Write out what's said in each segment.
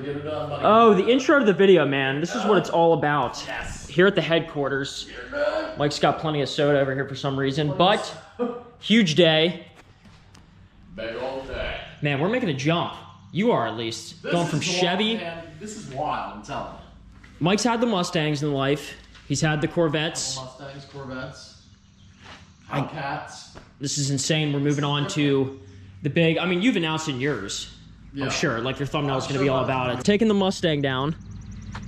get it done, buddy. Oh, the intro to the video, man. This is what it's all about. Yes. Here at the headquarters. Mike's got plenty of soda over here for some reason, but huge day. Big old day. Man, we're making a jump. You are, at least. Going from Chevy. Man, this is wild, I'm telling you. Mike's had the Mustangs in life. He's had the Corvettes. Mustangs, Corvettes, HELLCATs. This is insane. We're moving on to the big, I mean, you've announced in yours. Yeah. I'm sure. Like, your thumbnail is going to be all about it. Taking the Mustang down.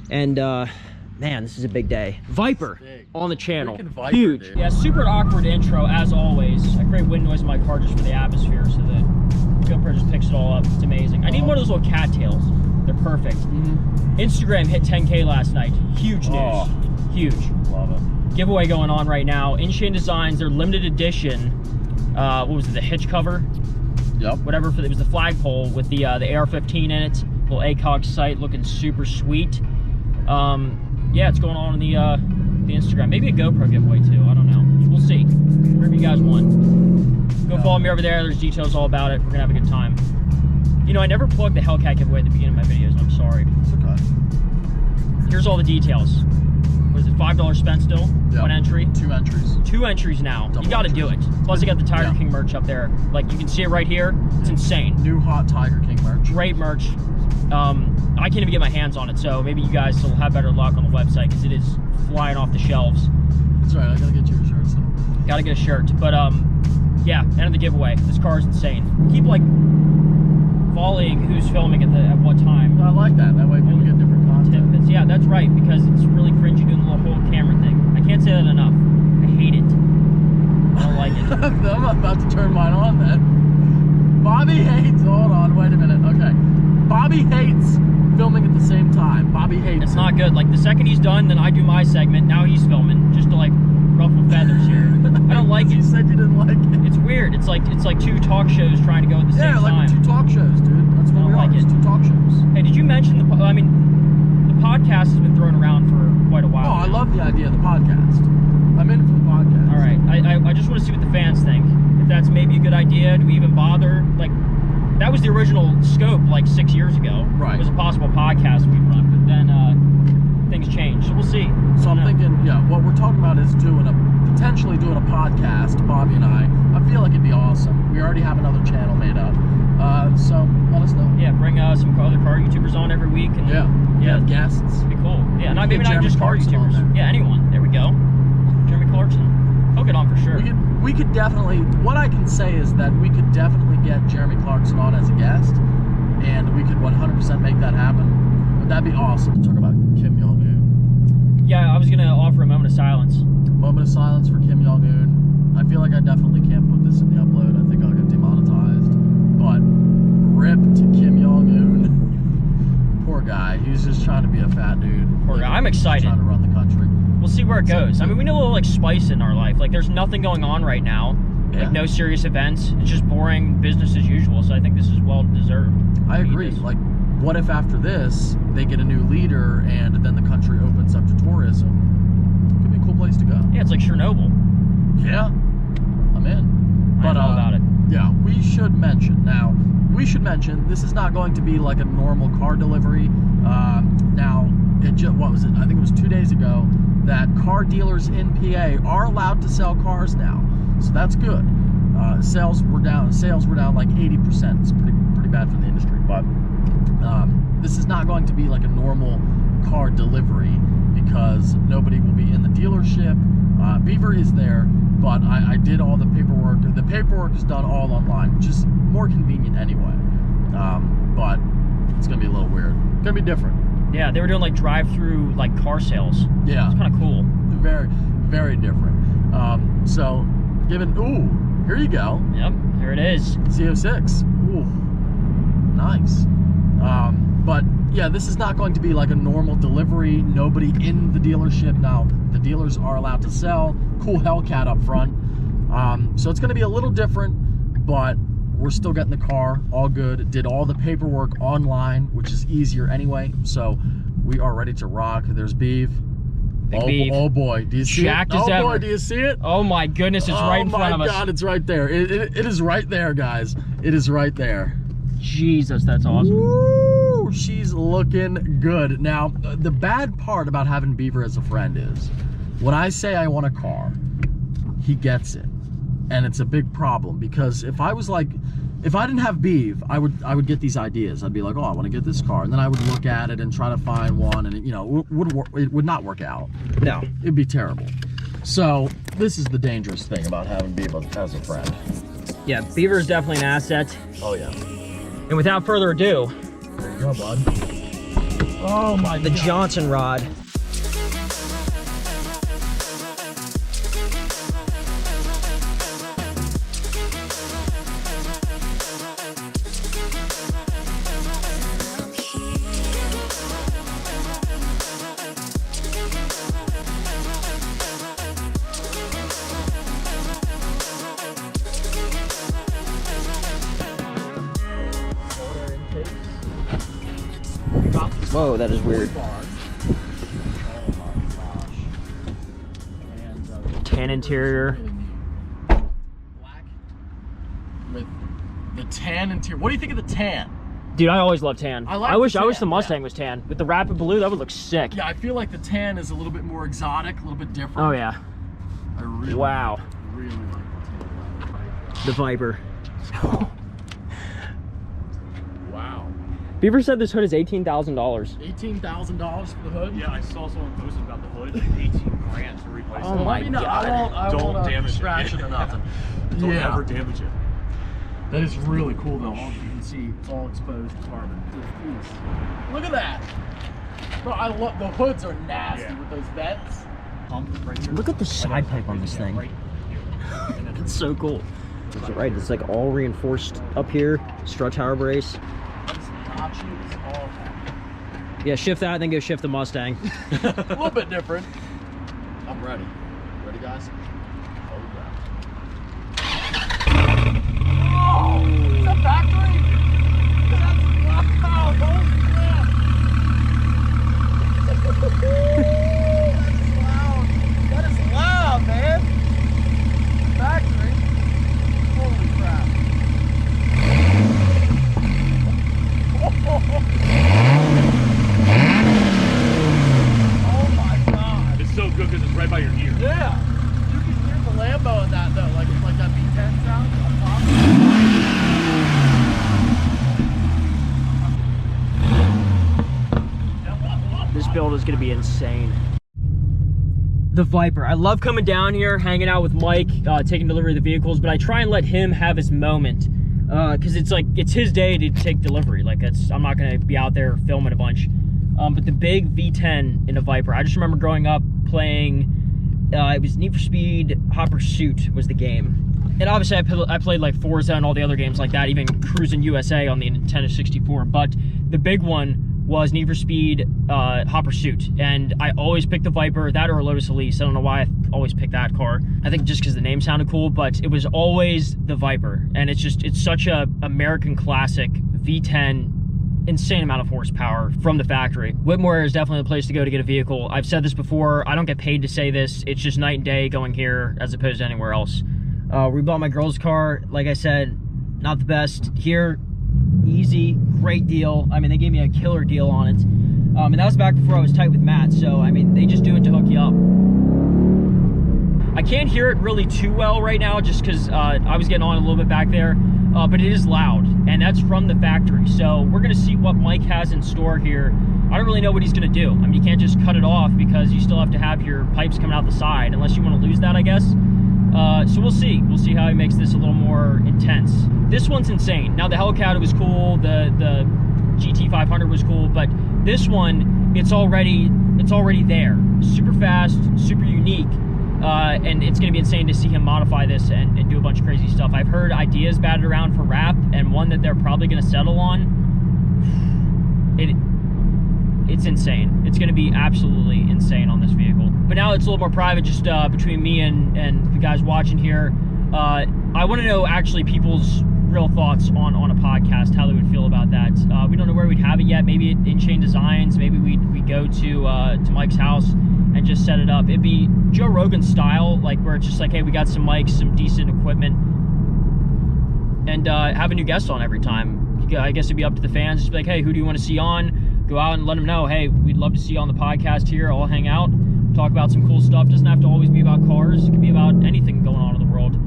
And, man, this is a big day. Viper on the channel. Viper, huge. dude. Yeah, super awkward intro, as always. I create wind noise in my car just for the atmosphere so that GoPro just picks it all up. It's amazing. I need one of those little cattails. They're perfect. Instagram hit 10K last night. Huge news. Huge. Love it. Giveaway going on right now. InShane Designs, their limited edition. What was it? The hitch cover. Yep. Whatever. It was the flagpole with the AR-15 in it. Little ACOG sight, looking super sweet. Yeah, it's going on the Instagram. Maybe a GoPro giveaway too. I don't know. We'll see. Whatever you guys want. Go follow me over there. There's details all about it. We're gonna have a good time. You know, I never plugged the HELLCAT giveaway at the beginning of my videos. I'm sorry. It's okay. Here's all the details. What is it? $5 spent still? Yep. One entry. 2 entries. 2 entries now. Double you got to do it. Plus, I got the Tiger King merch up there. Like, you can see it right here. It's insane. New hot Tiger King merch. Great merch. I can't even get my hands on it, so maybe you guys will have better luck on the website because it is flying off the shelves. That's right. I gotta get you a shirt still. Got to get a shirt. But, yeah, end of the giveaway. This car is insane. Keep, like, volleying who's filming at what time. I like that. That way people get different content. Tidbits. Yeah, that's right, because it's really cringy doing the little whole camera thing. I can't say that enough. I hate it. I don't like it. I'm about to turn mine on then. Bobby hates, hold on, wait a minute, okay. Bobby hates filming at the same time. Bobby hates It's not good. Like, the second he's done, then I do my segment. Now he's filming, just to, like, ruffle feathers here. I don't like it. You said you didn't like it. It's weird. It's like 2 talk shows trying to go at the same time. Yeah, like 2 talk shows, dude. That's what we are. It's 2 talk shows. Hey, did you mention the podcast has been thrown around for quite a while. Oh, I love the idea of the podcast. I'm in for the podcast. All right. I just want to see what the fans think. If that's maybe a good idea. Do we even bother? Like, that was the original scope like 6 years ago. Right. It was a possible podcast we run, but then things changed. So we'll see. So I'm thinking, yeah, what we're talking about is potentially doing a podcast, Bobby and I. I feel like it'd be awesome. We already have another channel made up. So let us know. Yeah, bring some other car YouTubers on every week. And yeah, guests. It'd be cool. Yeah, maybe not Jeremy just car Clarkson YouTubers. Yeah, anyone. There we go. Jeremy Clarkson. He'll get on for sure. We could definitely, what I can say is that we could definitely get Jeremy Clarkson on as a guest, and we could 100% make that happen. But that'd be awesome. Talk about Kim Jong-un. Yeah, I was gonna offer a moment of silence. Moment of silence for Kim Jong-un. I feel like I definitely can't put this in the upload. I think I'll get demonetized. But rip to Kim Jong-un. Poor guy. He's just trying to be a fat dude. Poor guy. I'm excited. Trying to run the country. We'll see where it goes. I mean, we need a little like spice in our life. Like, there's nothing going on right now. Yeah. Like, no serious events. It's just boring business as usual. So I think this is well deserved. I agree. Like, what if after this they get a new leader and then the country opens up to tourism? Could be a cool place to go. Yeah, it's like Chernobyl. Yeah, I'm in. But all about it. Yeah, we should mention now. We should mention this is not going to be like a normal car delivery. Now, what was it? I think it was 2 days ago that car dealers in PA are allowed to sell cars now, so that's good. Sales were down like 80%. It's pretty bad for the industry, but this is not going to be like a normal car delivery because nobody will be in the dealership. Beaver is there, but I did all the paperwork. The paperwork is done all online, which is more convenient anyway. But it's gonna be a little weird. It's gonna be different. Yeah, they were doing like drive-through like car sales. Yeah, it's kind of cool. Very, very different. So, here you go. Yep, here it is. Z06. Ooh, nice. But yeah, this is not going to be like a normal delivery. Nobody in the dealership. Now, the dealers are allowed to sell. Cool HELLCAT up front. So it's going to be a little different, but we're still getting the car. All good. Did all the paperwork online, which is easier anyway. So we are ready to rock. There's Beeve. Oh boy, do you see it? Oh boy, do you see it? Oh my goodness, it's right in front of us. Oh my God, it's right there. It is right there, guys. It is right there. Jesus, that's awesome. Woo! She's looking good. Now, the bad part about having Beaver as a friend is, when I say I want a car, he gets it. And it's a big problem, because if I was like, if I didn't have Beav, I would get these ideas. I'd be like, oh, I want to get this car, and then I would look at it and try to find one, and it would not work out. No, it'd be terrible. So this is the dangerous thing about having Beav as a friend. Yeah, Beaver is definitely an asset. Oh yeah. And without further ado, there you go, bud. Oh my God. The Johnson rod. Whoa, that is weird. Tan interior. Black with the tan interior. What do you think of the tan? Dude, I always love tan. I wish the Mustang was tan. With the Rapid Blue, that would look sick. Yeah, I feel like the tan is a little bit more exotic, a little bit different. Oh yeah. I really, wow. Really like the tan. The Viper. Wow. Beaver said this hood is $18,000. $18,000 for the hood? Yeah, I saw someone posted about the hood, like 18 grand to replace it. Oh my God. I Don't won't damage scratch it. or nothing. Don't ever damage it. That is really cool though. You can see it's all exposed carbon. Look at that. Bro, I love the hoods are nasty with those vents. Right here. Look at the side pipe on this thing. Right here. It's so cool. That's right, it's like all reinforced up here. Strut tower brace. Yeah, shift that, then go shift the Mustang. A little bit different. I'm ready. Ready, guys? Oh, is that factory? That's wow, holy crap. That is loud, man. Factory. Holy crap. Oh my God. It's so good because it's right by your ear. Yeah. You can hear the Lambo in that though, like that V10 sound on top. This build is gonna be insane. The Viper. I love coming down here, hanging out with Mike, taking delivery of the vehicles, but I try and let him have his moment. Because it's like, it's his day to take delivery. Like, I'm not gonna be out there filming a bunch. But the big V10 in a Viper, I just remember growing up playing, it was Need for Speed Hot Pursuit was the game. And obviously I played like Forza and all the other games like that, even Cruisin' USA on the Nintendo 64. But the big one was Need for Speed Hot Pursuit. And I always picked the Viper, that or a Lotus Elise. I don't know why I always picked that car. I think just because the name sounded cool, but it was always the Viper. And it's such a American classic V10, insane amount of horsepower from the factory. Whitmore is definitely the place to go to get a vehicle. I've said this before, I don't get paid to say this. It's just night and day going here as opposed to anywhere else. We bought my girl's car. Like I said, not the best. Here, easy, great deal. I mean, they gave me a killer deal on it. And that was back before I was tight with Matt. So, I mean, they just do it to hook you up. I can't hear it really too well right now just because I was getting on a little bit back there. But it is loud, and that's from the factory. So we're gonna see what Mike has in store here. I don't really know what he's gonna do. I mean, you can't just cut it off because you still have to have your pipes coming out the side, unless you wanna lose that, I guess. So we'll see. We'll see how he makes this a little more intense. This one's insane. Now the Hellcat was cool, the GT500 was cool, but this one, it's already there. Super fast, super unique. And it's going to be insane to see him modify this and do a bunch of crazy stuff. I've heard ideas batted around for wrap, and one that they're probably going to settle on. It's insane. It's going to be absolutely insane on this vehicle. But now it's a little more private, just between me and the guys watching here. I want to know actually people's real thoughts on a podcast, how they would feel about that. We don't know where we'd have it yet. Maybe in Chain Designs. Maybe we go to Mike's house and just set it up. It'd be Joe Rogan style, like where it's just like, hey, we got some mics, some decent equipment, and have a new guest on every time. I guess it'd be up to the fans. Just be like, hey, who do you want to see on? go out and let them know, hey, we'd love to see you on the podcast here. I'll hang out, talk about some cool stuff. Doesn't have to always be about cars. It can be about anything going on in the world.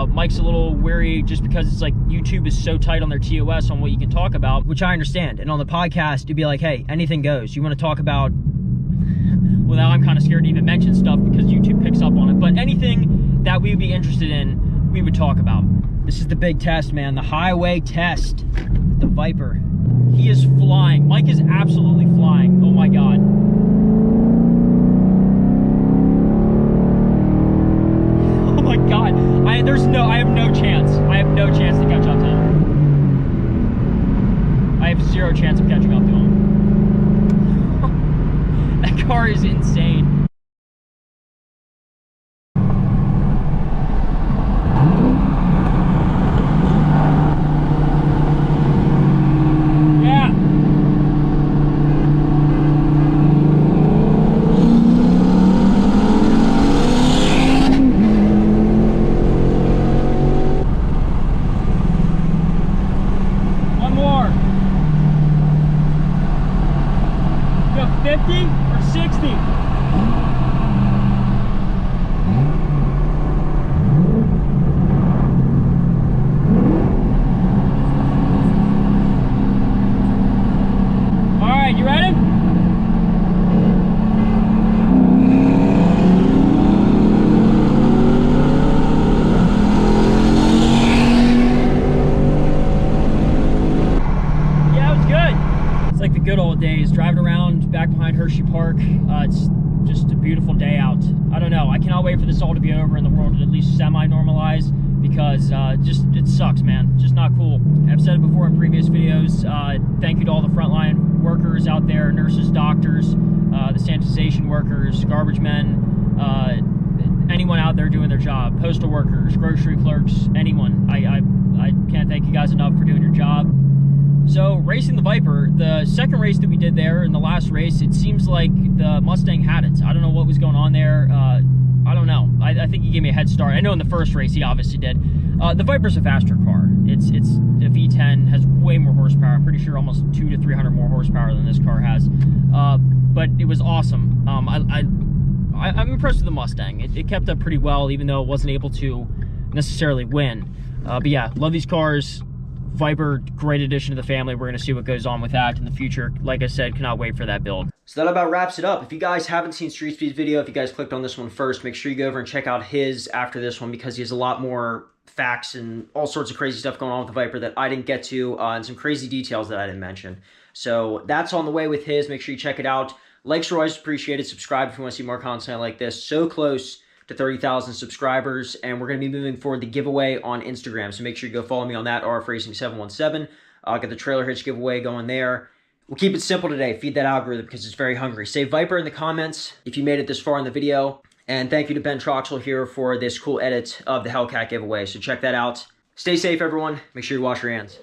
Mike's a little wary just because it's like YouTube is so tight on their TOS on what you can talk about, which I understand. And on the podcast, you'd be like, hey, anything goes. You want to talk about, well, now I'm kind of scared to even mention stuff because YouTube picks up on it. But anything that we would be interested in, we would talk about. This is the big test, man. The highway test. The Viper. He is flying. Mike is absolutely flying. Oh my God. Oh my God. I have no chance. I have no chance to catch up to him. I have zero chance of catching up to him. That car is insane. Good old days, driving around back behind Hershey Park. It's just a beautiful day out. I don't know, I cannot wait for this all to be over and the world to at least semi-normalize, because it sucks, man. Just not cool. I've said it before in previous videos. Thank you to all the frontline workers out there, nurses, doctors, the sanitization workers, garbage men, anyone out there doing their job, postal workers, grocery clerks, anyone. I can't thank you guys enough for doing your job. So, racing the Viper, the second race that we did there, in the last race, it seems like the Mustang had it. I don't know what was going on there. I don't know. I think he gave me a head start. I know in the first race he obviously did. The Viper's a faster car. It's a V10, has way more horsepower. I'm pretty sure almost 200 to 300 more horsepower than this car has. But it was awesome. I'm impressed with the Mustang. It kept up pretty well, even though it wasn't able to necessarily win. But yeah, love these cars. Viper, great addition to the family. We're going to see what goes on with that in the future. Like I said, cannot wait for that build. So that about wraps it up. If you guys haven't seen Street Speed's video, if you guys clicked on this one first, make sure you go over and check out his after this one, because he has a lot more facts and all sorts of crazy stuff going on with the Viper that I didn't get to, and some crazy details that I didn't mention. So that's on the way with his. Make sure you check it out. Likes are always appreciated. Subscribe if you want to see more content like this. So close to 30,000 subscribers, and we're going to be moving forward the giveaway on Instagram. So make sure you go follow me on that, RFRacing717. I'll get the trailer hitch giveaway going there. We'll keep it simple today. Feed that algorithm because it's very hungry. Say Viper in the comments if you made it this far in the video. And thank you to Ben Troxel here for this cool edit of the HELLCAT giveaway. So check that out. Stay safe, everyone. Make sure you wash your hands.